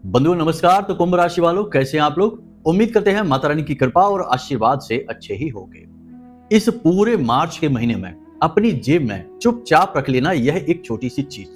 बंधुओं नमस्कार। तो कुंभ राशि वालों, कैसे हैं आप लोग? उम्मीद करते हैं माता रानी की कृपा और आशीर्वाद से अच्छे ही होंगे। इस पूरे मार्च के महीने में अपनी जेब में चुपचाप रख लेना यह एक छोटी सी चीज,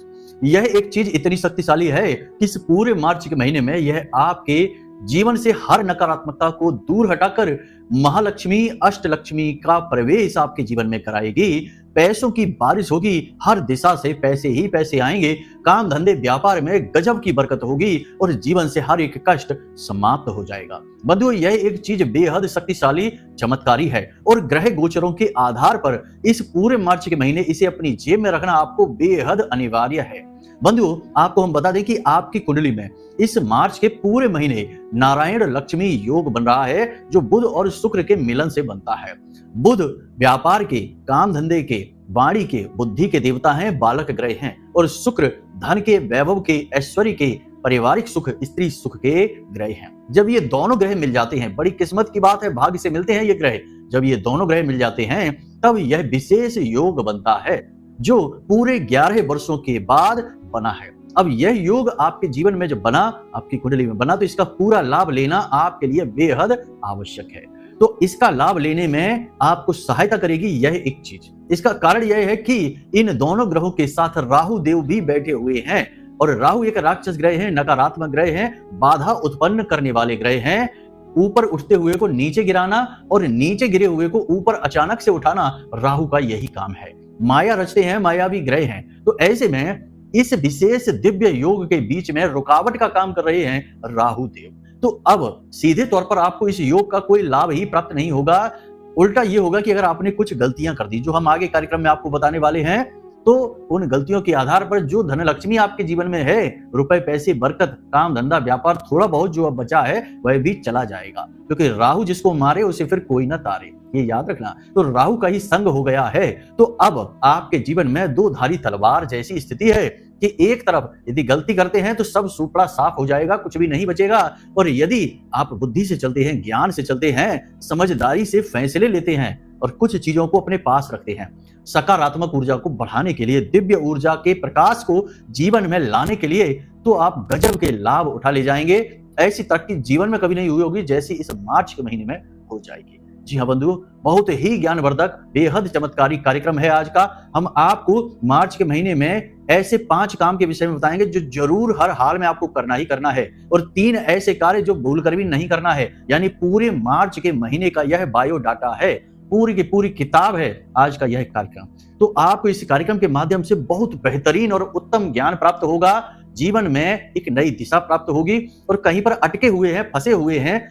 यह एक चीज इतनी शक्तिशाली है कि इस पूरे मार्च के महीने में यह आपके जीवन से हर नकारात्मकता को दूर हटाकर महालक्ष्मी अष्टलक्ष्मी का प्रवेश आपके जीवन में कराएगी। पैसों की बारिश होगी, हर दिशा से पैसे ही पैसे आएंगे, काम धंधे व्यापार में गजब की बरकत होगी और जीवन से हर एक कष्ट समाप्त हो जाएगा। बंधुओं, यह एक चीज बेहद शक्तिशाली चमत्कारी है और ग्रह गोचरों के आधार पर इस पूरे मार्च के महीने इसे अपनी जेब में रखना आपको बेहद अनिवार्य है। बंधुओं, आपको हम बता दें कि आपकी कुंडली में इस मार्च के पूरे महीने नारायण लक्ष्मी योग बन रहा है, जो बुध और शुक्र के मिलन से बनता है। बुध व्यापार के, काम धंधे के, वाणी के, बुद्धि के देवता हैं, बालक ग्रह हैं, और शुक्र धन के, वैभव के, ऐश्वर्य के, पारिवारिक सुख, स्त्री सुख के ग्रह हैं। जब ये दोनों ग्रह मिल जाते हैं, बड़ी किस्मत की बात है, भाग्य से मिलते हैं ये ग्रह। जब ये दोनों ग्रह मिल जाते हैं तब यह विशेष योग बनता है, जो पूरे 11 वर्षों के बाद बना है। अब यह योग आपके जीवन में जब बना, आपकी कुंडली में बना, तो इसका पूरा लाभ लेना आपके लिए बेहद आवश्यक है। तो इसका लाभ लेने में आपको सहायता करेगी यह एक चीज। इसका कारण यह है कि इन दोनों ग्रहों के साथ राहु देव भी बैठे हुए हैं, और राहु एक राक्षस ग्रह है, नकारात्मक ग्रह है, बाधा उत्पन्न करने वाले ग्रह हैं। ऊपर उठते हुए को नीचे गिराना और नीचे गिरे हुए को ऊपर अचानक से उठाना राहु का यही काम है। माया रचते हैं, मायावी ग्रह हैं। तो ऐसे में इस विशेष दिव्य योग के बीच में रुकावट का काम कर रहे हैं राहु देव। तो अब सीधे तौर पर आपको इस योग का कोई लाभ ही प्राप्त नहीं होगा। उल्टा ये होगा कि अगर आपने कुछ गलतियां कर दी, जो हम आगे कार्यक्रम में आपको बताने वाले हैं, तो उन गलतियों के आधार पर जो धन लक्ष्मी आपके जीवन में है, रुपए पैसे बरकत, काम धंधा व्यापार, थोड़ा बहुत जो अब बचा है वह भी चला जाएगा, क्योंकि राहु जिसको मारे उसे फिर कोई ना तारे, ये याद रखना। तो राहु का ही संग हो गया है। तो अब आपके जीवन में दो धारी तलवार जैसी स्थिति है कि एक तरफ यदि गलती करते हैं तो सब सुपड़ा साफ हो जाएगा, कुछ भी नहीं बचेगा, और यदि आप बुद्धि से चलते हैं, ज्ञान से चलते हैं, समझदारी से फैसले लेते हैं और कुछ चीजों को अपने पास रखते हैं, सकारात्मक ऊर्जा को बढ़ाने के लिए, दिव्य ऊर्जा के प्रकाश को जीवन में लाने के लिए, तो आप गजब के लाभ उठा ले जाएंगे। ऐसी तरक्की जीवन में कभी नहीं हुई होगी जैसी इस मार्च के महीने में हो जाएगी। जी हाँ बंधुओं, बहुत ही ज्ञानवर्धक, बेहद चमत्कारी कार्यक्रम है आज का। हम आपको मार्च के महीने में ऐसे 5 काम के विषय में बताएंगे जो जरूर हर हाल में आपको करना ही करना है, और 3 ऐसे कार्य जो भूल कर भी नहीं करना है। यानी पूरे मार्च के महीने का यह बायोडाटा है, पूरी की पूरी किताब है आज का यह कार्यक्रम। तो आपको इस कार्यक्रम के माध्यम से बहुत बेहतरीन और उत्तम ज्ञान प्राप्त होगा, जीवन में एक नई दिशा प्राप्त होगी। और कहीं पर अटके हुए हैं, फंसे हुए हैं,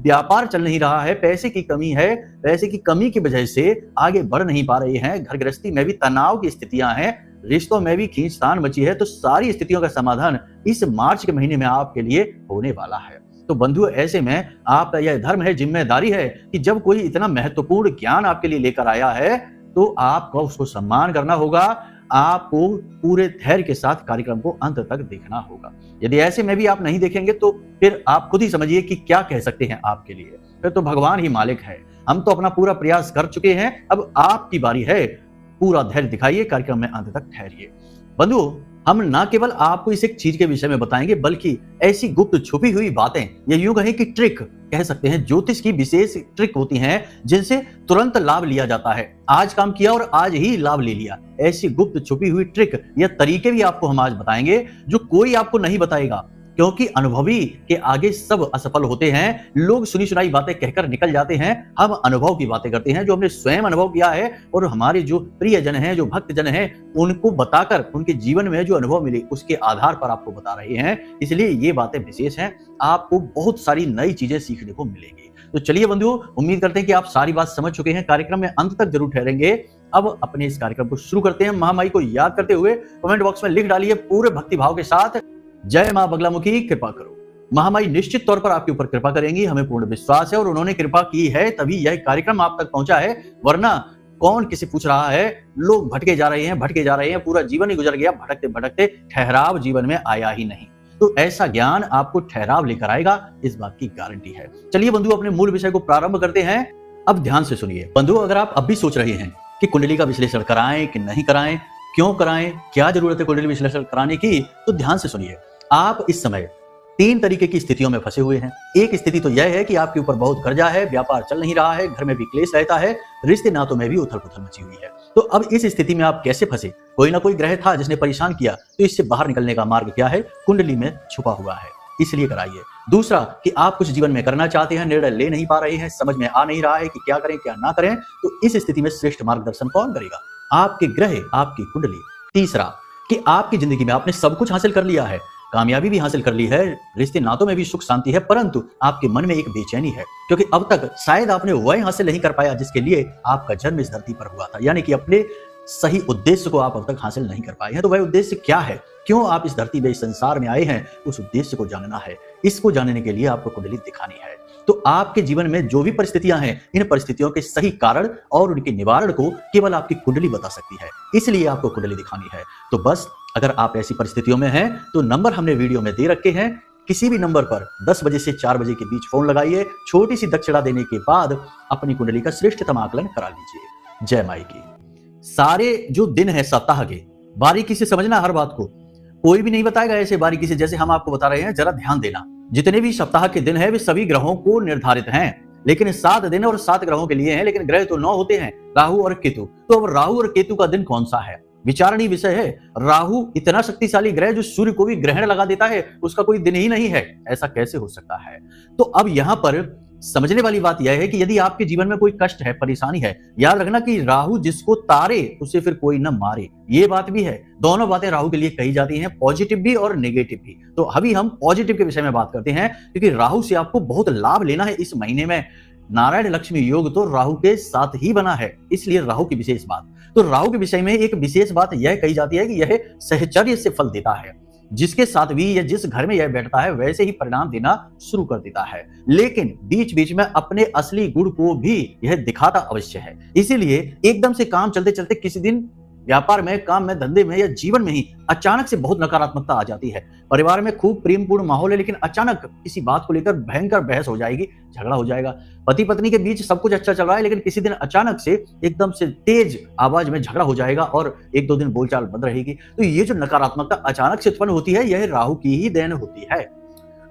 व्यापार चल नहीं रहा है, पैसे की कमी है, पैसे की कमी की वजह से आगे बढ़ नहीं पा रहे हैं, घर गृहस्थी में भी तनाव की स्थितियां हैं, रिश्तों में भी खींचतान मची है, तो सारी स्थितियों का समाधान इस मार्च के महीने में आपके लिए होने वाला है। तो बंधुओं, ऐसे में आपका यह धर्म है, जिम्मेदारी है कि जब कोई इतना महत्वपूर्ण ज्ञान आपके लिए लेकर आया है तो आपको उसको सम्मान करना होगा, आपको पूरे धैर्य के साथ कार्यक्रम को अंत तक देखना होगा। यदि ऐसे में भी आप नहीं देखेंगे तो फिर आप खुद ही समझिए कि क्या कह सकते हैं आपके लिए, फिर तो भगवान ही मालिक है। हम तो अपना पूरा प्रयास कर चुके हैं, अब आपकी बारी है। पूरा धैर्य दिखाइए, कार्यक्रम में अंत तक ठहरिए। बंधुओं, हम ना केवल आपको इस एक चीज के विषय में बताएंगे, बल्कि ऐसी गुप्त छुपी हुई बातें, ये यूं कहें कि ट्रिक कह सकते हैं, ज्योतिष की विशेष ट्रिक होती हैं जिनसे तुरंत लाभ लिया जाता है। आज काम किया और आज ही लाभ ले लिया, ऐसी गुप्त छुपी हुई ट्रिक या तरीके भी आपको हम आज बताएंगे जो कोई आपको नहीं बताएगा, क्योंकि अनुभवी के आगे सब असफल होते हैं। लोग सुनी सुनाई बातें कहकर निकल जाते हैं, हम अनुभव की बातें करते हैं, जो हमने स्वयं अनुभव किया है, और हमारे जो प्रियजन हैं, जो भक्त जन हैं, उनको बताकर उनके जीवन में जो अनुभव मिले उसके आधार पर आपको बता रहे हैं। इसलिए ये बातें विशेष हैं, आपको बहुत सारी नई चीजें सीखने को मिलेंगी। तो चलिए बंधुओं, उम्मीद करते हैं कि आप सारी बात समझ चुके हैं, कार्यक्रम में अंत तक जरूर ठहरेंगे। अब अपने इस कार्यक्रम को शुरू करते हैं। महामाई को याद करते हुए कमेंट बॉक्स में लिख डालिए पूरे भक्ति भाव के साथ, जय मां बगलामुखी, कृपा करो। महामाई निश्चित तौर पर आपके ऊपर कृपा करेंगी, हमें पूर्ण विश्वास है, और उन्होंने कृपा की है तभी यह कार्यक्रम आप तक पहुंचा है। वरना कौन किसे पूछ रहा है, लोग भटके जा रहे हैं, पूरा जीवन ही गुजर गया भटकते भटकते, ठहराव जीवन में आया ही नहीं। तो ऐसा ज्ञान आपको ठहराव लेकर आएगा, इस बात की गारंटी है। चलिए बंधु, अपने मूल विषय को प्रारंभ करते हैं। अब ध्यान से सुनिए बंधु, अगर आप अब भी सोच रहे हैं कि कुंडली का विश्लेषण कराएं कि नहीं कराएं, क्यों कराएं, क्या जरूरत है कुंडली विश्लेषण कराने की, तो ध्यान से सुनिए। आप इस समय तीन तरीके की स्थितियों में फंसे हुए हैं। एक स्थिति तो यह है कि आपके ऊपर बहुत कर्जा है, व्यापार चल नहीं रहा है, घर में भी क्लेश रहता है, रिश्ते नातों में भी उथल पुथल मची हुई है। तो अब इस स्थिति में आप कैसे फंसे? कोई ना कोई ग्रह था जिसने परेशान किया, तो इससे बाहर निकलने का मार्ग क्या है? कुंडली में छुपा हुआ है, इसलिए कराइए। दूसरा कि आप कुछ जीवन में करना चाहते हैं, निर्णय ले नहीं पा रहे हैं, समझ में आ नहीं रहा है कि क्या करें क्या ना करें, तो इस स्थिति में श्रेष्ठ मार्गदर्शन कौन करेगा? आपके ग्रह, आपकी कुंडली। तीसरा कि आपकी जिंदगी में आपने सब कुछ हासिल कर लिया है, कामयाबी भी हासिल कर ली है, रिश्ते नातों में भी सुख शांति है, परंतु आपके मन में एक बेचैनी है, क्योंकि अब तक शायद आपने वह हासिल नहीं कर पाया जिसके लिए आपका जन्म इस धरती पर हुआ था। यानी कि अपने सही उद्देश्य को आप अब तक हासिल नहीं कर पाए हैं। तो वह उद्देश्य क्या है? क्यों आप इस धरती में, इस संसार में आए हैं? उस उद्देश्य को जानना है। इसको जानने के लिए आपको कुंडली दिखानी है। तो आपके जीवन में जो भी परिस्थितियां हैं, इन परिस्थितियों के सही कारण और उनके निवारण को केवल आपकी कुंडली बता सकती है, इसलिए आपको कुंडली दिखानी है। तो बस अगर आप ऐसी परिस्थितियों में हैं तो नंबर हमने वीडियो में दे रखे हैं, किसी भी नंबर पर 10 बजे से 4 बजे के बीच फोन लगाइए, छोटी सी दक्षिणा देने के बाद अपनी कुंडली का श्रेष्ठतम आकलन करा लीजिए। जय माई की। सारे जो दिन है सप्ताह के, बारीकी से समझना हर बात को, कोई भी नहीं बताएगा ऐसे बारीकी से जैसे हम आपको बता रहे हैं। जरा ध्यान देना, जितने भी सप्ताह के दिन है वे सभी ग्रहों को निर्धारित हैं, लेकिन 7 दिन और 7 ग्रहों के लिए हैं, लेकिन ग्रह तो 9 होते हैं, राहु और केतु। तो अब राहु और केतु का दिन कौन सा है? विचारणीय विषय है। राहु इतना शक्तिशाली ग्रह जो सूर्य को भी ग्रहण लगा देता है, उसका कोई दिन ही नहीं है, ऐसा कैसे हो सकता है? तो अब यहां पर समझने वाली बात यह है कि यदि आपके जीवन में कोई कष्ट है, परेशानी है, याद रखना कि राहु जिसको तारे उसे फिर कोई न मारे, ये बात भी है। दोनों बातें राहु के लिए कही जाती हैं, पॉजिटिव भी और नेगेटिव भी। तो अभी हम पॉजिटिव के विषय में बात करते हैं, क्योंकि राहु से आपको बहुत लाभ लेना है इस महीने में। नारायण लक्ष्मी योग तो राहु के साथ ही बना है, इसलिए राहु की विशेष बात। तो राहु के विषय में एक विशेष बात यह कही जाती है कि यह सहचर्य से फल देता है, जिसके साथ भी या जिस घर में यह बैठता है वैसे ही परिणाम देना शुरू कर देता है, लेकिन बीच बीच में अपने असली गुण को भी यह दिखाता अवश्य है। इसीलिए एकदम से काम चलते चलते किसी दिन व्यापार में, काम में, धंधे में या जीवन में ही अचानक से बहुत नकारात्मकता आ जाती है। परिवार में खूब प्रेमपूर्ण माहौल है, लेकिन अचानक किसी बात को लेकर भयंकर बहस हो जाएगी, झगड़ा हो जाएगा। पति पत्नी के बीच सब कुछ अच्छा चल रहा है, लेकिन किसी दिन अचानक से एकदम से तेज आवाज में झगड़ा हो जाएगा और 1-2 दिन बोलचाल बंद रहेगी। तो ये जो नकारात्मकता अचानक से उत्पन्न होती है, यह राहु की ही देन होती है।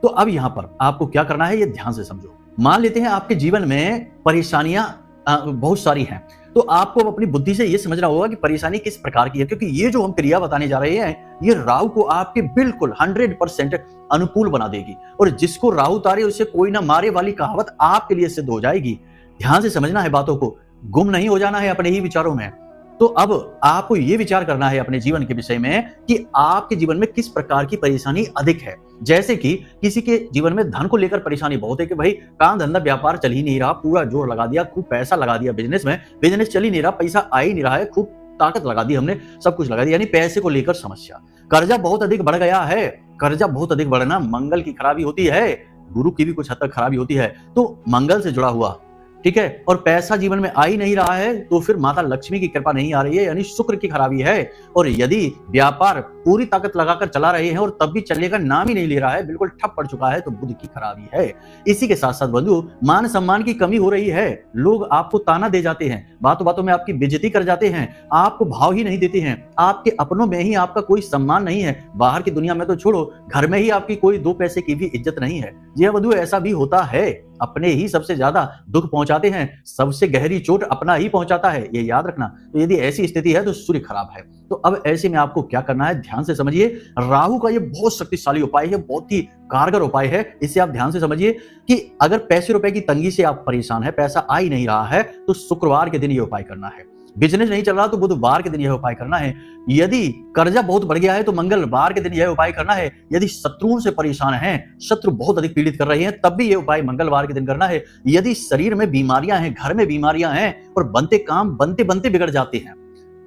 तो अब यहाँ पर आपको क्या करना है, ये ध्यान से समझो। मान लेते हैं आपके जीवन में परेशानियां बहुत सारी हैं, तो आपको अपनी बुद्धि से ये समझना होगा कि परेशानी किस प्रकार की है, क्योंकि ये जो हम क्रिया बताने जा रहे हैं, ये राहु को आपके बिल्कुल 100% अनुकूल बना देगी, और जिसको राहु तारे उसे कोई ना मारे वाली कहावत आपके लिए सिद्ध हो जाएगी। ध्यान से समझना है बातों को, गुम नहीं हो जाना है अपने ही विचारों में। तो अब आपको ये विचार करना है अपने जीवन के विषय में कि आपके जीवन में किस प्रकार की परेशानी अधिक है। जैसे कि किसी के जीवन में धन को लेकर परेशानी बहुत है कि भाई काम धंधा व्यापार चल ही नहीं रहा, पूरा जोर लगा दिया, खूब पैसा लगा दिया बिजनेस में, बिजनेस चल ही नहीं रहा, पैसा आ ही नहीं रहा है, खूब ताकत लगा दी हमने, सब कुछ लगा दिया, यानी पैसे को लेकर समस्या। कर्जा बहुत अधिक बढ़ गया है, कर्जा बहुत अधिक बढ़ना मंगल की खराबी होती है, गुरु की भी कुछ हद तक खराबी होती है, तो मंगल से जुड़ा हुआ, ठीक है, और पैसा जीवन में आ ही नहीं रहा है, तो फिर माता लक्ष्मी की कृपा नहीं आ रही है, यानी शुक्र की खराबी है। और यदि व्यापार पूरी ताकत लगाकर चला रहे हैं और तब भी चलने का नाम ही नहीं ले रहा है, बिल्कुल ठप पड़ चुका है, तो बुध की खराबी है। इसी के साथ साथ बंधु, मान सम्मान की कमी हो रही है, लोग आपको ताना दे जाते हैं, बातों बातों में आपकी बेइज्जती कर जाते हैं, आपको भाव ही नहीं देते हैं, आपके अपनों में ही आपका कोई सम्मान नहीं है, बाहर की दुनिया में तो छोड़ो, घर में ही आपकी कोई 2 पैसे की भी इज्जत नहीं है। जी हाँ बंधु, ऐसा भी होता है, अपने ही सबसे ज्यादा दुख पहुंचाते हैं, सबसे गहरी चोट अपना ही पहुंचाता है, ये याद रखना। तो यदि ऐसी स्थिति है तो सूर्य खराब है। तो अब ऐसे में आपको क्या करना है, ध्यान से समझिए। राहु का ये बहुत शक्तिशाली उपाय है, बहुत ही कारगर उपाय है, इसे आप ध्यान से समझिए कि अगर पैसे रुपए की तंगी से आप परेशान है, पैसा आ ही नहीं रहा है, तो शुक्रवार के दिन ये उपाय करना है। बिजनेस नहीं चल रहा तो बुधवार के दिन यह उपाय करना है। यदि कर्जा बहुत बढ़ गया है तो मंगलवार के दिन यह उपाय करना है। यदि शत्रुओं से परेशान हैं, शत्रु बहुत अधिक पीड़ित कर रहे हैं, तब भी यह उपाय मंगलवार के दिन करना है। यदि शरीर में बीमारियां हैं, घर में बीमारियां हैं और बनते काम बनते बनते बिगड़ जाते हैं,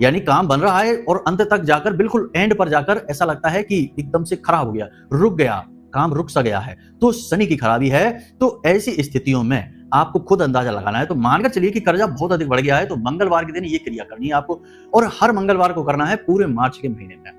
यानी काम बन रहा है और अंत तक जाकर बिल्कुल एंड पर जाकर ऐसा लगता है कि एकदम से खराब हो गया, रुक गया, काम रुक सा गया है, तो शनि की खराबी है। तो ऐसी स्थितियों में आपको खुद अंदाजा लगाना है। तो मानकर चलिए कि कर्जा बहुत अधिक बढ़ गया है, तो मंगलवार के दिन ये क्रिया करनी है आपको, और हर मंगलवार को करना है पूरे मार्च के महीने में।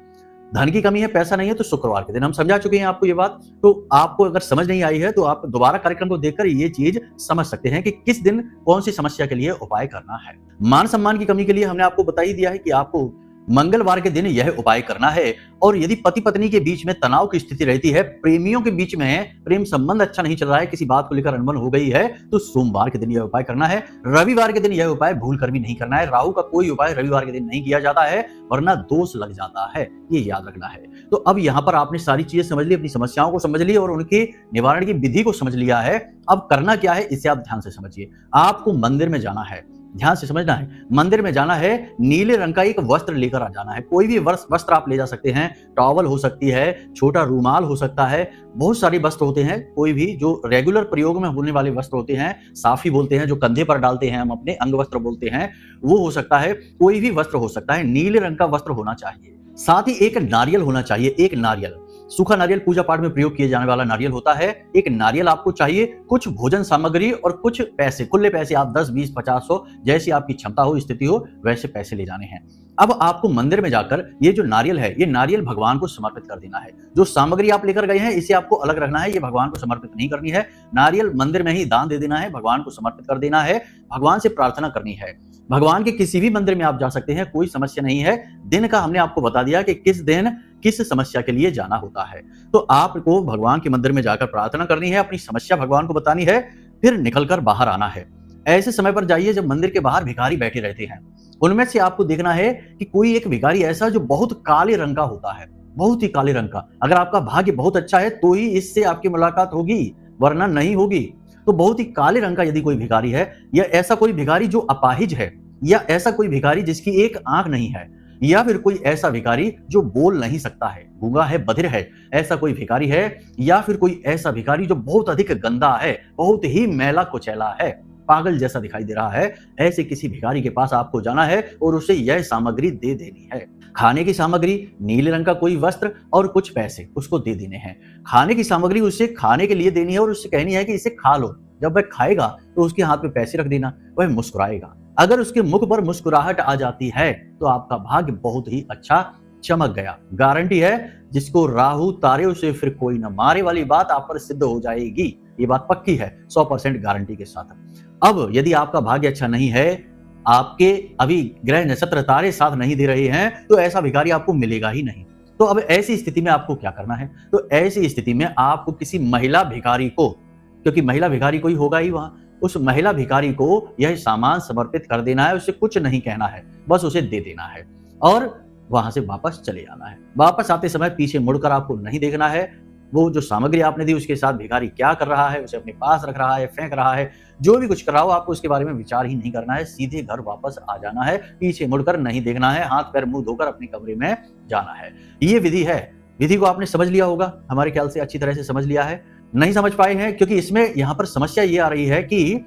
धन की कमी है, पैसा नहीं है, तो शुक्रवार के दिन। हम समझा चुके हैं आपको ये बात। तो आपको अगर समझ नहीं आई है तो आप दोबारा कार्यक्रम को देखकर ये चीज समझ सकते हैं कि किस दिन कौन सी समस्या के लिए उपाय करना है। मान सम्मान की कमी के लिए हमने आपको बता ही दिया है कि आपको मंगलवार के दिन यह उपाय करना है। और यदि पति पत्नी के बीच में तनाव की स्थिति रहती है, प्रेमियों के बीच में प्रेम संबंध अच्छा नहीं चल रहा है, किसी बात को लेकर अनबन हो गई है, तो सोमवार के दिन यह उपाय करना है। रविवार के दिन यह उपाय भूल कर भी नहीं करना है। राहु का कोई उपाय रविवार के दिन नहीं किया जाता है, वरना दोष लग जाता है, ये याद रखना है। तो अब यहाँ पर आपने सारी चीजें समझ ली, अपनी समस्याओं को समझ ली और उनके निवारण की विधि को समझ लिया है। अब करना क्या है, इसे आप ध्यान से समझिए। आपको मंदिर में जाना है, ध्यान से समझना है। मंदिर में जाना है, नीले रंग का एक वस्त्र लेकर आ जाना है। कोई भी वस्त्र आप ले जा सकते हैं, टॉवल हो सकती है, छोटा रूमाल हो सकता है, बहुत सारे वस्त्र होते हैं। कोई भी जो रेगुलर प्रयोग में होने वाले वस्त्र होते हैं, साफी बोलते हैं, जो कंधे पर डालते हैं, हम अपने अंग वस्त्र बोलते हैं, वो हो सकता है। कोई भी वस्त्र हो सकता है, नीले रंग का वस्त्र होना चाहिए। साथ ही एक नारियल होना चाहिए, एक नारियल, सूखा नारियल पूजा पाठ में प्रयोग किए जाने वाला नारियल होता है। एक नारियल आपको चाहिए, कुछ भोजन सामग्री और कुछ पैसे, खुले पैसे, आप 10, 20, 50, 100 जैसी आपकी क्षमता हो, स्थिति हो, वैसे पैसे ले जाने हैं। अब आपको मंदिर में जाकर ये जो नारियल है, ये नारियल भगवान को समर्पित कर देना है। जो सामग्री आप लेकर गए हैं, इसे आपको अलग रखना है, ये भगवान को समर्पित नहीं करनी है। नारियल मंदिर में ही दान दे देना है, भगवान को समर्पित कर देना है, भगवान से प्रार्थना करनी है। भगवान के किसी भी मंदिर में आप जा सकते हैं, कोई समस्या नहीं है। दिन का हमने आपको बता दिया कि किस दिन किस समस्या के लिए जाना होता है। तो आपको भगवान के मंदिर में जाकर प्रार्थना करनी है, अपनी समस्या भगवान को बतानी है, फिर निकलकर बाहर आना है। ऐसे समय पर जाइए जब मंदिर के बाहर भिखारी बैठे रहते हैं। उनमें से आपको देखना है कि कोई एक भिखारी ऐसा जो बहुत काले रंग का होता है, बहुत ही काले रंग का। अगर आपका भाग्य बहुत अच्छा है तो ही इससे आपकी मुलाकात होगी, वरना नहीं होगी। तो बहुत ही काले रंग का यदि कोई भिखारी है, या ऐसा कोई भिखारी जो अपाहिज है, या ऐसा कोई भिखारी जिसकी एक आंख नहीं है, या फिर कोई ऐसा भिखारी जो बोल नहीं सकता है, गूंगा है, बधिर है, ऐसा कोई भिखारी है, या फिर कोई ऐसा भिखारी जो बहुत अधिक गंदा है, बहुत ही मैला कुचैला है, पागल जैसा दिखाई दे रहा है, ऐसे किसी भिखारी के पास आपको जाना है और उसे यह सामग्री दे देनी है। खाने की सामग्री, नीले रंग का कोई वस्त्र और कुछ पैसे उसको दे देने हैं। खाने की सामग्री उसे खाने के लिए देनी है और उससे कहनी है कि इसे खा लो। जब वह खाएगा तो उसके हाथ में पैसे रख देना, वह मुस्कुराएगा। अगर उसके मुख पर मुस्कुराहट आ जाती है तो आपका भाग्य बहुत ही अच्छा चमक गया। गारंटी है, जिसको राहु तारे उसे फिर कोई न मारे वाली बात आप पर सिद्ध हो जाएगी। ये बात पक्की है, 100% गारंटी के साथ। अब यदि आपका भाग्य अच्छा नहीं है, आपके अभी ग्रह नक्षत्र तारे साथ नहीं दे रहे हैं, तो ऐसा भिखारी आपको मिलेगा ही नहीं। तो अब ऐसी स्थिति में आपको क्या करना है? तो ऐसी स्थिति में आपको किसी महिला भिखारी को, क्योंकि महिला भिखारी कोई होगा ही वहां, उस महिला भिखारी को यह सामान समर्पित कर देना है। उसे कुछ नहीं कहना है, बस उसे दे देना है और वहां से वापस चले जाना है। वापस आते समय पीछे मुड़कर आपको नहीं देखना है। वो जो सामग्री आपने दी उसके साथ भिखारी क्या कर रहा है, उसे अपने पास रख रहा है, फेंक रहा है, जो भी कुछ कर रहा हो, आपको उसके बारे में विचार ही नहीं करना है। सीधे घर वापस आ जाना है, पीछे मुड़कर नहीं देखना है, हाथ पैर मुंह धोकर अपने कमरे में जाना है। ये विधि है। विधि को आपने समझ लिया होगा, हमारे ख्याल से अच्छी तरह से समझ लिया है। नहीं समझ पाए हैं क्योंकि इसमें यहाँ पर समस्या ये आ रही है कि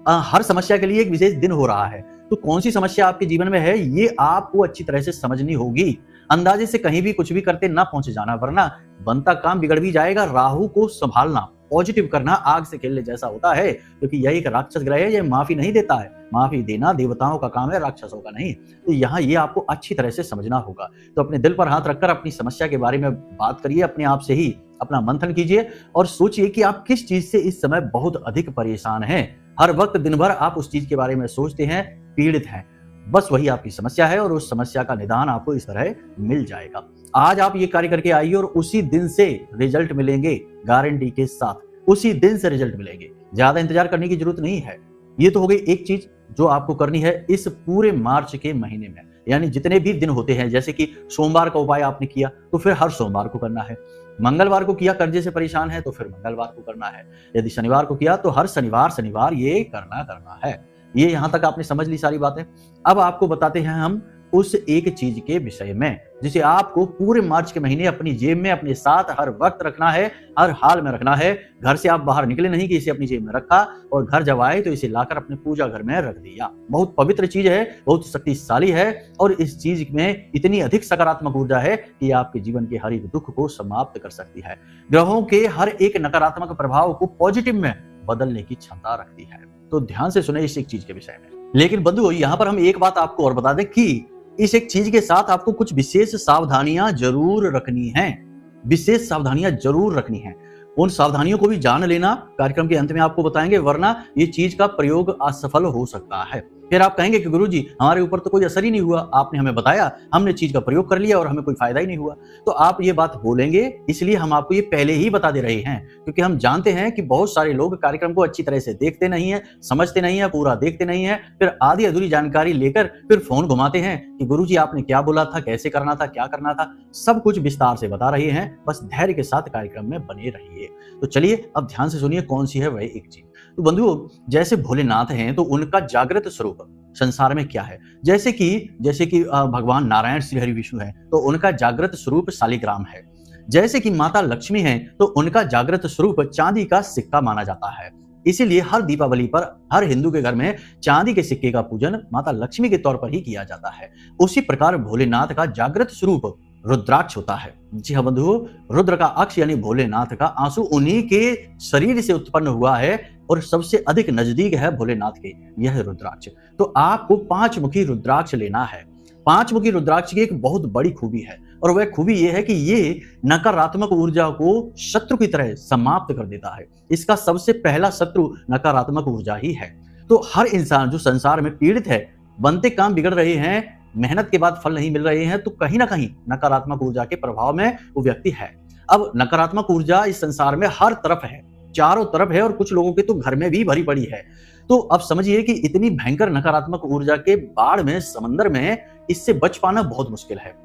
हर समस्या के लिए एक विशेष दिन हो रहा है। तो कौन सी समस्या आपके जीवन में है, ये आपको अच्छी तरह से समझनी होगी। अंदाजे से कहीं भी कुछ भी करते ना पहुंच जाना, वरना बनता काम बिगड़ भी जाएगा। राहु को संभालना, पॉजिटिव करना आग से खेलने जैसा होता है, क्योंकि यह एक राक्षस ग्रह है, यह माफी नहीं देता है। माफी देना देवताओं का काम है, राक्षसों का नहीं। तो यहाँ ये आपको अच्छी तरह से समझना होगा। तो अपने दिल पर हाथ रखकर अपनी समस्या के बारे में बात करिए, अपने आप से ही अपना मंथन कीजिए और सोचिए कि आप किस चीज से इस समय बहुत अधिक परेशान हैं। हर वक्त दिन भर आप उस चीज के बारे में सोचते हैं, पीड़ित हैं, बस वही आपकी समस्या है और उस समस्या का निदान आपको इस तरह मिल जाएगा। आज आप ये कार्य करके आइए और उसी दिन से रिजल्ट मिलेंगे, गारंटी के साथ उसी दिन से रिजल्ट मिलेंगे। ज्यादा इंतजार करने की जरूरत नहीं है। ये तो हो गई एक चीज जो आपको करनी है इस पूरे मार्च के महीने में, यानी जितने भी दिन होते हैं। जैसे कि सोमवार का उपाय आपने किया तो फिर हर सोमवार को करना है। मंगलवार को किया, कर्जे से परेशान है, तो फिर मंगलवार को करना है। यदि शनिवार को किया तो हर शनिवार ये करना है। ये यहां तक आपने समझ ली सारी बातें। अब आपको बताते हैं हम उस एक चीज के विषय में जिसे आपको पूरे मार्च के महीने अपनी जेब में, अपने साथ हर वक्त रखना है, हर हाल में रखना है। घर से आप बाहर निकले नहीं कि इसे अपनी जेब में रखा और घर जब आए तो इसे लाकर अपने पूजा घर में रख दिया। बहुत पवित्र चीज है, बहुत शक्तिशाली है और इस चीज में इतनी अधिक सकारात्मक ऊर्जा है कि आपके जीवन के हर एक दुख को समाप्त कर सकती है। ग्रहों के हर एक नकारात्मक प्रभाव को पॉजिटिव में बदलने की क्षमता रखती है। तो ध्यान से सुने इस एक चीज के विषय में। लेकिन बंधुओं, यहाँ पर हम एक बात आपको और बता दें कि इस एक चीज के साथ आपको कुछ विशेष सावधानियां जरूर रखनी हैं। विशेष सावधानियां जरूर रखनी हैं। उन सावधानियों को भी जान लेना, कार्यक्रम के अंत में आपको बताएंगे, वरना ये चीज का प्रयोग असफल हो सकता है। फिर आप कहेंगे कि गुरुजी हमारे ऊपर तो कोई असर ही नहीं हुआ, आपने हमें बताया, हमने चीज का प्रयोग कर लिया और हमें कोई फायदा ही नहीं हुआ। तो आप ये बात बोलेंगे, इसलिए हम आपको ये पहले ही बता दे रहे हैं, क्योंकि हम जानते हैं कि बहुत सारे लोग कार्यक्रम को अच्छी तरह से देखते नहीं है, समझते नहीं है, पूरा देखते नहीं है, फिर आधी अधूरी जानकारी लेकर फिर फोन घुमाते हैं कि गुरुजी आपने क्या बोला था, कैसे करना था, क्या करना था, सब कुछ विस्तार से बता रहे हैं। बस धैर्य के साथ कार्यक्रम में बने रहिए। तो चलिए अब ध्यान से सुनिए कौन सी है वह एक चीज। तो बंधुओं, जैसे भोलेनाथ हैं तो उनका जागृत स्वरूप संसार में क्या है? जैसे कि भगवान नारायण श्री हरि विष्णु है तो उनका जागृत स्वरूप शालिग्राम है। जैसे कि माता लक्ष्मी है तो उनका जागृत स्वरूप चांदी का सिक्का माना जाता है। इसीलिए हर दीपावली पर हर हिंदू के घर में चांदी के सिक्के का पूजन माता लक्ष्मी के तौर पर ही किया जाता है। उसी प्रकार भोलेनाथ का जागृत स्वरूप रुद्राक्ष होता है। जी हाँ बंधुओं, रुद्र का अक्ष यानी भोलेनाथ का आंसू उन्हीं के शरीर से उत्पन्न हुआ है और सबसे अधिक नजदीक है भोलेनाथ के यह रुद्राक्ष। तो आपको 5 मुखी रुद्राक्ष लेना है। 5 मुखी रुद्राक्ष की एक बहुत बड़ी खूबी है और वह खूबी यह है कि ये नकारात्मक ऊर्जा को शत्रु की तरह समाप्त कर देता है। इसका सबसे पहला शत्रु नकारात्मक ऊर्जा ही है। तो हर इंसान जो संसार में पीड़ित है, बनते काम बिगड़ रहे हैं, मेहनत के बाद फल नहीं मिल रहे हैं, तो कहीं ना कहीं नकारात्मक ऊर्जा के प्रभाव में वो व्यक्ति है। अब नकारात्मक ऊर्जा इस संसार में हर तरफ है, चारों तरफ है और कुछ लोगों के तो घर में भी भरी पड़ी है। तो अब समझिए कि इतनी भयंकर नकारात्मक ऊर्जा के बाढ़ में, समंदर में इससे बच पाना बहुत मुश्किल है।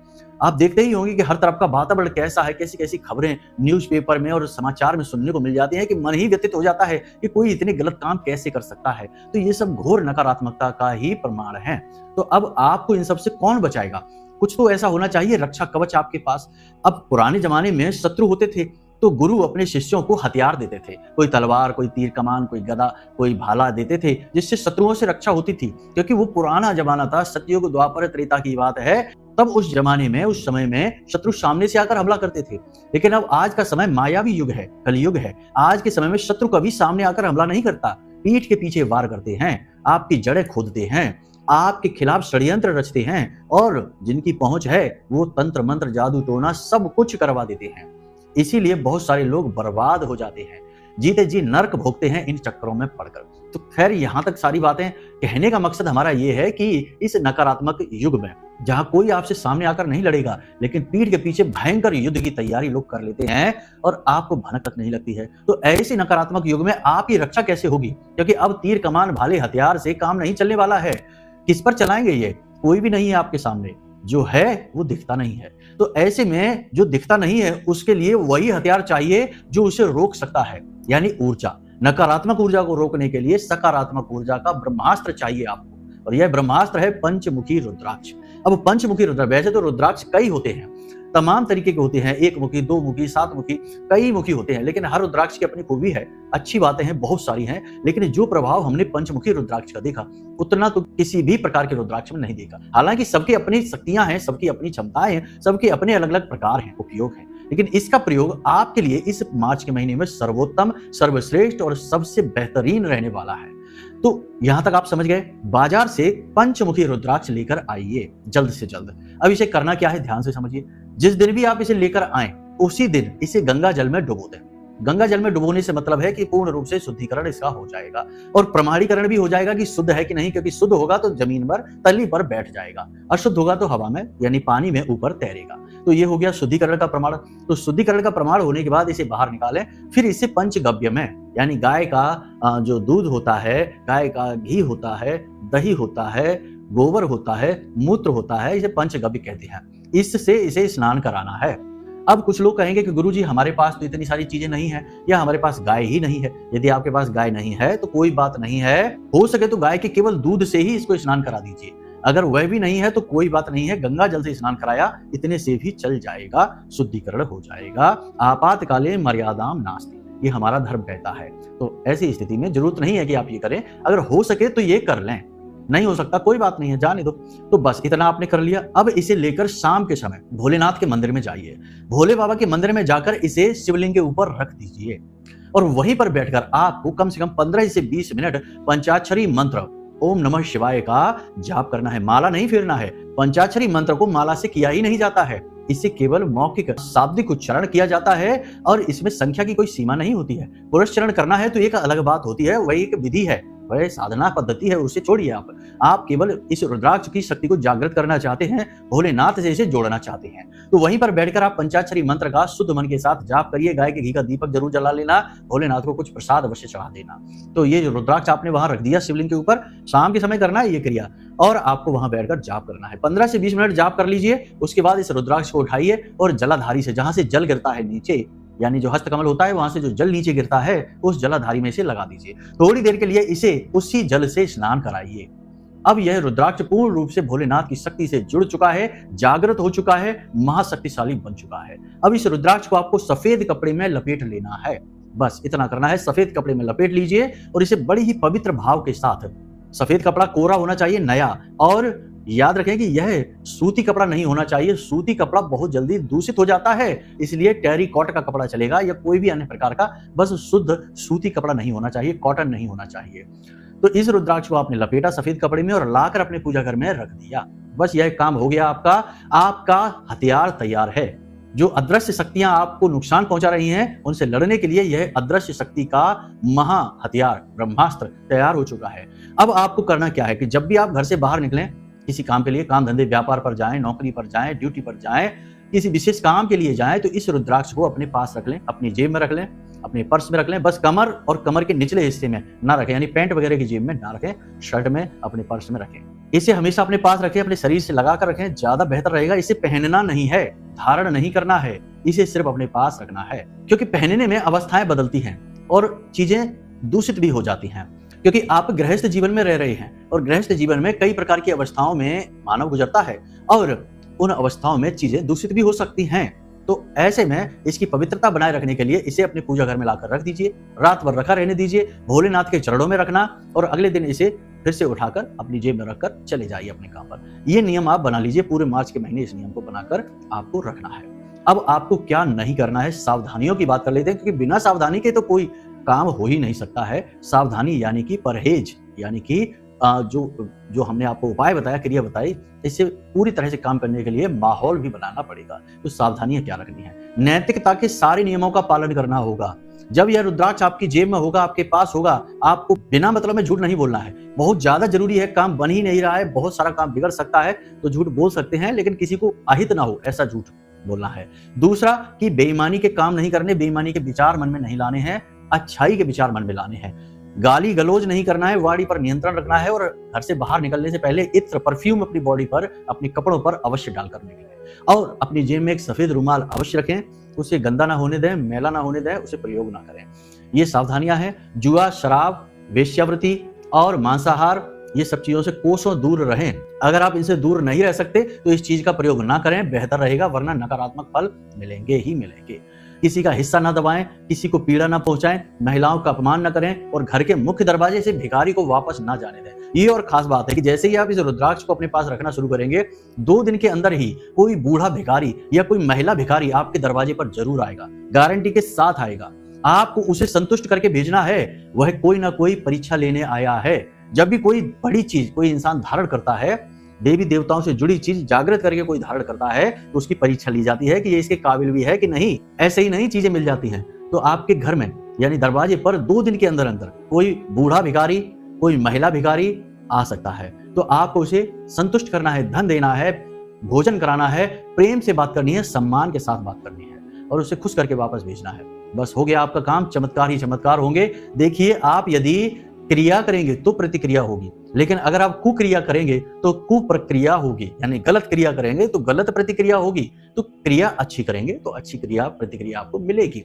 आप देखते ही होंगे कि हर तरफ का वातावरण कैसा है, कैसी कैसी खबरें न्यूज़पेपर में और समाचार में सुनने को मिल जाती हैं कि मन ही व्यथित हो जाता है कि कोई इतने गलत काम कैसे कर सकता है। तो ये सब घोर नकारात्मकता का ही प्रमाण है। तो अब आपको इन सब से कौन बचाएगा? कुछ तो ऐसा होना चाहिए रक्षा कवच आपके पास। अब पुराने जमाने में शत्रु होते थे तो गुरु अपने शिष्यों को हथियार देते थे, कोई तलवार, कोई तीर कमान, कोई गदा, कोई भाला देते थे, जिससे शत्रुओं से रक्षा होती थी। क्योंकि वो पुराना जमाना था, सतयुग द्वापर त्रेता की बात है। तब उस जमाने में, उस समय में शत्रु सामने से आकर हमला करते थे। लेकिन अब आज का समय मायावी युग है, कलयुग है। आज के समय में शत्रु कभी सामने आकर हमला नहीं करता, पीठ के पीछे वार करते हैं, आपकी जड़ें खोदते हैं, आपके खिलाफ षड्यंत्र रचते हैं और जिनकी पहुंच है वो तंत्र मंत्र जादू टोना सब कुछ करवा देते हैं। इसीलिए बहुत सारे लोग बर्बाद हो जाते हैं, जीते जी नर्क भोगते हैं इन चक्करों में पड़कर। तो खैर यहाँ तक सारी बातें कहने का मकसद हमारा ये है कि इस नकारात्मक युग में जहां कोई आपसे सामने आकर नहीं लड़ेगा, लेकिन पीठ के पीछे भयंकर युद्ध की तैयारी लोग कर लेते हैं और आपको भनक तक नहीं लगती है। तो ऐसे नकारात्मक युग में आपकी रक्षा कैसे होगी? क्योंकि अब तीर कमान भाले हथियार से काम नहीं चलने वाला है। किस पर चलाएंगे? ये कोई भी नहीं है आपके सामने, जो है वो दिखता नहीं है। तो ऐसे में जो दिखता नहीं है उसके लिए वही हथियार चाहिए जो उसे रोक सकता है, यानी ऊर्जा। नकारात्मक ऊर्जा को रोकने के लिए सकारात्मक ऊर्जा का ब्रह्मास्त्र चाहिए आपको, और यह ब्रह्मास्त्र है पंचमुखी रुद्राक्ष। अब पंचमुखी रुद्राक्ष, वैसे तो रुद्राक्ष कई होते हैं, तमाम तरीके के होते हैं, 1 मुखी, 2 मुखी, 7 मुखी, कई मुखी होते हैं, लेकिन हर रुद्राक्ष की अपनी खूबी है। अच्छी बातें हैं, बहुत सारी हैं, लेकिन जो प्रभाव हमने पंचमुखी रुद्राक्ष का देखा उतना तो किसी भी प्रकार के रुद्राक्ष में नहीं देखा। हालांकि सबकी अपनी शक्तियां हैं, सबकी अपनी क्षमताएं हैं, सबके अपने अलग अलग प्रकार हैं, उपयोग हैं, लेकिन इसका प्रयोग आपके लिए इस मार्च के महीने में सर्वोत्तम, सर्वश्रेष्ठ और सबसे बेहतरीन रहने वाला है। तो यहां तक आप समझ गए। बाजार से पंचमुखी रुद्राक्ष लेकर आइए जल्द से जल्द। अब इसे करना क्या है, ध्यान से समझिए। जिस दिन भी आप इसे लेकर आए उसी दिन इसे गंगा जल में डुबो दें। गंगा जल में डुबोने से मतलब है कि पूर्ण रूप से शुद्धिकरण इसका हो जाएगा और प्रमाणीकरण भी हो जाएगा कि शुद्ध है कि नहीं, क्योंकि शुद्ध होगा तो जमीन पर तली पर बैठ जाएगा, अशुद्ध होगा तो हवा में यानी पानी में ऊपर तैरेगा। तो ये हो गया शुद्धिकरण का प्रमाण। तो शुद्धिकरण का प्रमाण होने के बाद इसे बाहर निकालें, फिर इसे पंचगव्य में, यानी गाय का जो दूध होता है, गाय का घी होता है, दही होता है, गोबर होता है, मूत्र होता है, इसे पंचगव्य कहते हैं। इससे इसे स्नान कराना है। अब कुछ लोग कहेंगे कि गुरुजी हमारे पास तो इतनी सारी चीजें नहीं है, या हमारे पास गाय ही नहीं है। यदि आपके पास गाय नहीं है तो कोई बात नहीं है, हो सके तो गाय के केवल दूध से ही इसको स्नान करा दीजिए। अगर वह भी नहीं है तो कोई बात नहीं है, गंगा जल से स्नान कराया, इतने से भी चल जाएगा, शुद्धिकरण हो जाएगा। आपातकाले मर्यादाम नास्ति, ये हमारा धर्म कहता है। तो ऐसी स्थिति में जरूरत नहीं है कि आप ये करें, अगर हो सके तो ये कर लें, नहीं हो सकता कोई बात नहीं है, जाने दो। तो बस इतना आपने कर लिया। अब इसे लेकर शाम के समय भोलेनाथ के मंदिर में जाइए। भोले बाबा के मंदिर में जाकर इसे शिवलिंग के ऊपर रख दीजिए और वहीं पर बैठकर आपको कम से कम 15 से 20 मिनट पंचाक्षरी मंत्र ओम नमः शिवाय का जाप करना है। माला नहीं फेरना है। पंचाक्षरी मंत्र को माला से किया ही नहीं जाता है, इसे केवल मौखिक शाब्दिक उच्चारण किया जाता है और इसमें संख्या की कोई सीमा नहीं होती है। पुरुष चरण करना है तो एक अलग बात होती है, वही एक विधि है, वह साधना पद्धति है, उसे छोड़िए आप केवल इस रुद्राक्ष की शक्ति को जागृत करना चाहते हैं, भोलेनाथ से इसे जोड़ना चाहते हैं, तो वहीं पर बैठकर आप पंचाक्षरी मंत्र का शुद्ध मन के साथ जाप करिए। गाय के घी का दीपक जरूर जला लेना, भोलेनाथ को कुछ प्रसाद अवश्य चढ़ा देना। तो ये जो रुद्राक्ष आपने वहां रख दिया शिवलिंग के ऊपर, शाम के समय करना है ये क्रिया, और आपको वहां बैठकर जाप करना है। 15 से 20 मिनट जाप कर लीजिए। उसके बाद इस रुद्राक्ष को उठाइए और जलाधारी से, जहां से जल गिरता है नीचे, यानी जो हस्तकमल होता है वहां से जो जल नीचे गिरता है, उस जलाधारी में से लगा दीजिए। थोड़ी देर के लिए इसे उसी जल से स्नान कराइए। अब यह रुद्राक्ष पूर्ण रूप से भोलेनाथ की शक्ति से जुड़ चुका है, जागृत हो चुका है, महाशक्तिशाली बन चुका है। अब इस रुद्राक्ष को आपको सफेद कपड़े में लपेट लेना है। बस इतना करना है, सफेद कपड़े में लपेट लीजिए और इसे बड़ी ही पवित्र भाव के साथ, सफेद कपड़ा कोरा होना चाहिए, नया, और याद रखें कि यह सूती कपड़ा नहीं होना चाहिए। सूती कपड़ा बहुत जल्दी दूषित हो जाता है, इसलिए टेरिकॉट का कपड़ा चलेगा या कोई भी अन्य प्रकार का, बस शुद्ध सूती कपड़ा नहीं होना चाहिए, कॉटन नहीं होना चाहिए। तो इस रुद्राक्ष को आपने लपेटा सफेद कपड़े में और लाकर अपने पूजा घर में रख दिया। बस यह काम हो गया आपका हथियार तैयार है। जो अदृश्य शक्तियां आपको नुकसान पहुंचा रही हैं, उनसे लड़ने के लिए यह अदृश्य शक्ति का महा हथियार ब्रह्मास्त्र तैयार हो चुका है। अब आपको करना क्या है कि जब भी आप घर से बाहर निकलें, किसी काम के लिए, काम धंधे व्यापार पर जाएं, नौकरी पर जाएं, ड्यूटी पर जाएं, किसी विशेष काम के लिए जाएं, तो इस रुद्राक्ष को अपने पास रख लें, अपनी जेब में रख लें, अपने पर्स में रख लें। बस कमर और कमर के निचले हिस्से में ना रखें, यानी पैंट वगैरह की जेब में ना रखें, शर्ट में, अपने पर्स में रखें। इसे हमेशा अपने पास रखें, अपने शरीर से लगा कर रखें, ज्यादा बेहतर रहेगा। इसे पहनना नहीं है, धारण नहीं करना है, इसे सिर्फ अपने पास रखना है, क्योंकि पहनने में अवस्थाएं बदलती हैं और चीजें दूषित भी हो जाती हैं। क्योंकि आप गृहस्थ जीवन में रह रहे हैं और गृहस्थ जीवन में कई प्रकार की अवस्थाओं में मानव गुजरता है और उन अवस्थाओं में चीजें दूषित भी हो सकती हैं। तो ऐसे में इसकी पवित्रता बनाए रखने के लिए इसे अपने पूजा घर में लाकर रख दीजिए, रात भर रखा रहने दीजिए, भोलेनाथ के चरणों में रखना, और अगले दिन इसे फिर से उठाकर अपनी जेब में रखकर चले जाइए अपने काम पर। ये नियम आप बना लीजिए, पूरे मार्च के महीने इस नियम को बनाकर आपको रखना है। अब आपको क्या नहीं करना है, सावधानियों की बात कर लेते हैं, क्योंकि बिना सावधानी के तो कोई काम हो ही नहीं सकता है। सावधानी यानी कि परहेज, यानी कि जो हमने आपको उपाय बताया, क्रिया बताई, इससे पूरी तरह से काम करने के लिए माहौल भी बनाना पड़ेगा। तो सावधानियां क्या रखनी है, नैतिकता के सारे नियमों का पालन करना होगा। जब यह रुद्राक्ष आपकी जेब में होगा, आपके पास होगा, आपको बिना मतलब में झूठ नहीं बोलना है। बहुत ज्यादा जरूरी है, काम बन ही नहीं रहा है, बहुत सारा काम बिगड़ सकता है, तो झूठ बोल सकते हैं, लेकिन किसी को अहित ना हो ऐसा झूठ बोलना है। दूसरा कि बेईमानी के काम नहीं करने, बेईमानी के विचार मन में नहीं लाने हैं, अच्छाई के विचार मन में लाने हैं। गाली गलौज नहीं करना है, वाणी पर नियंत्रण रखना है, और घर से बाहर निकलने से पहले इत्र, परफ्यूम अपनी बॉडी पर, अपने कपड़ों पर अवश्य डालकर निकलें। और अपनी जेब में एक सफेद रुमाल अवश्य रखें, उसे गंदा ना होने दें, मैला ना होने दें, उसे प्रयोग ना करें। ये सावधानियां हैं। जुआ, शराब, वेश्यावृत्ति और मांसाहार, ये सब चीजों से कोसों दूर रहें। अगर आप इनसे दूर नहीं रह सकते तो इस चीज का प्रयोग ना करें, बेहतर रहेगा, वरना नकारात्मक फल मिलेंगे ही मिलेंगे। किसी का हिस्सा ना दबाएं, किसी को पीड़ा ना पहुंचाएं, महिलाओं का अपमान ना करें, और घर के मुख्य दरवाजे से भिखारी को वापस ना जाने दें। ये और खास बात है कि जैसे ही आप इस रुद्राक्ष को अपने पास रखना शुरू करेंगे, 2 दिन के अंदर ही कोई बूढ़ा भिखारी या कोई महिला भिखारी आपके दरवाजे पर जरूर आएगा, गारंटी के साथ आएगा। आपको उसे संतुष्ट करके भेजना है। वह कोई ना कोई परीक्षा लेने आया है। जब भी कोई बड़ी चीज कोई इंसान धारण करता है, देवी देवताओं से जुड़ी चीज जागृत करके कोई धारण करता है, तो उसकी परीक्षा ली जाती है कि ये इसके काबिल भी है कि नहीं। ऐसे ही नहीं चीजें मिल जाती हैं। तो आपके घर में यानी दरवाजे पर 2 दिन के अंदर अंदर कोई बूढ़ा भिखारी, कोई महिला भिखारी आ सकता है, तो आपको उसे संतुष्ट करना है, धन देना है, भोजन कराना है, प्रेम से बात करनी है, सम्मान के साथ बात करनी है, और उसे खुश करके वापस भेजना है। बस हो गया आपका काम। चमत्कार ही चमत्कार होंगे। देखिए, आप यदि क्रिया करेंगे तो प्रतिक्रिया होगी, लेकिन अगर आप कुक्रिया करेंगे तो कुप्रक्रिया होगी, यानी गलत क्रिया करेंगे तो गलत प्रतिक्रिया होगी। तो क्रिया अच्छी करेंगे तो अच्छी क्रिया प्रतिक्रिया आपको मिलेगी।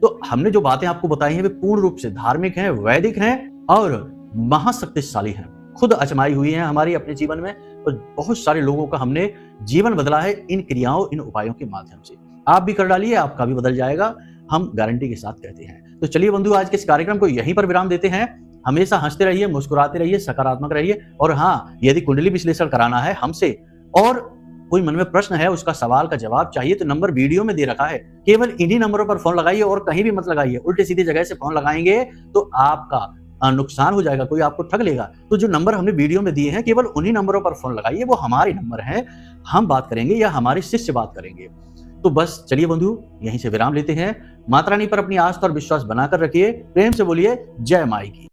तो हमने जो बातें आपको बताई हैं वे पूर्ण रूप से धार्मिक हैं, वैदिक हैं और महाशक्तिशाली हैं। खुद आजमाई हुई हैं हमारी अपने जीवन में, और बहुत सारे लोगों का हमने जीवन बदला है इन क्रियाओं, इन उपायों के माध्यम से। आप भी कर डालिए, आपका भी बदल जाएगा, हम गारंटी के साथ कहते हैं। तो चलिए बंधु, आज के इस कार्यक्रम को यहीं पर विराम देते हैं। हमेशा हंसते रहिए, मुस्कुराते रहिए, सकारात्मक रहिए, और हाँ, यदि कुंडली विश्लेषण कराना है हमसे और कोई मन में प्रश्न है, उसका सवाल का जवाब चाहिए, तो नंबर वीडियो में दे रखा है। केवल इन्हीं नंबरों पर फोन लगाइए और कहीं भी मत लगाइए। उल्टे सीधे जगह से फोन लगाएंगे तो आपका नुकसान हो जाएगा, कोई आपको ठग लेगा। तो जो नंबर हमने वीडियो में दिए हैं, केवल उन्हीं नंबरों पर फोन लगाइए, वो हमारे नंबर हैं, हम बात करेंगे या हमारे शिष्य बात करेंगे। तो बस चलिए बंधु, यहीं से विराम लेते हैं। माता रानी पर अपनी आस्था और विश्वास बनाकर रखिए। प्रेम से बोलिए जय माई की।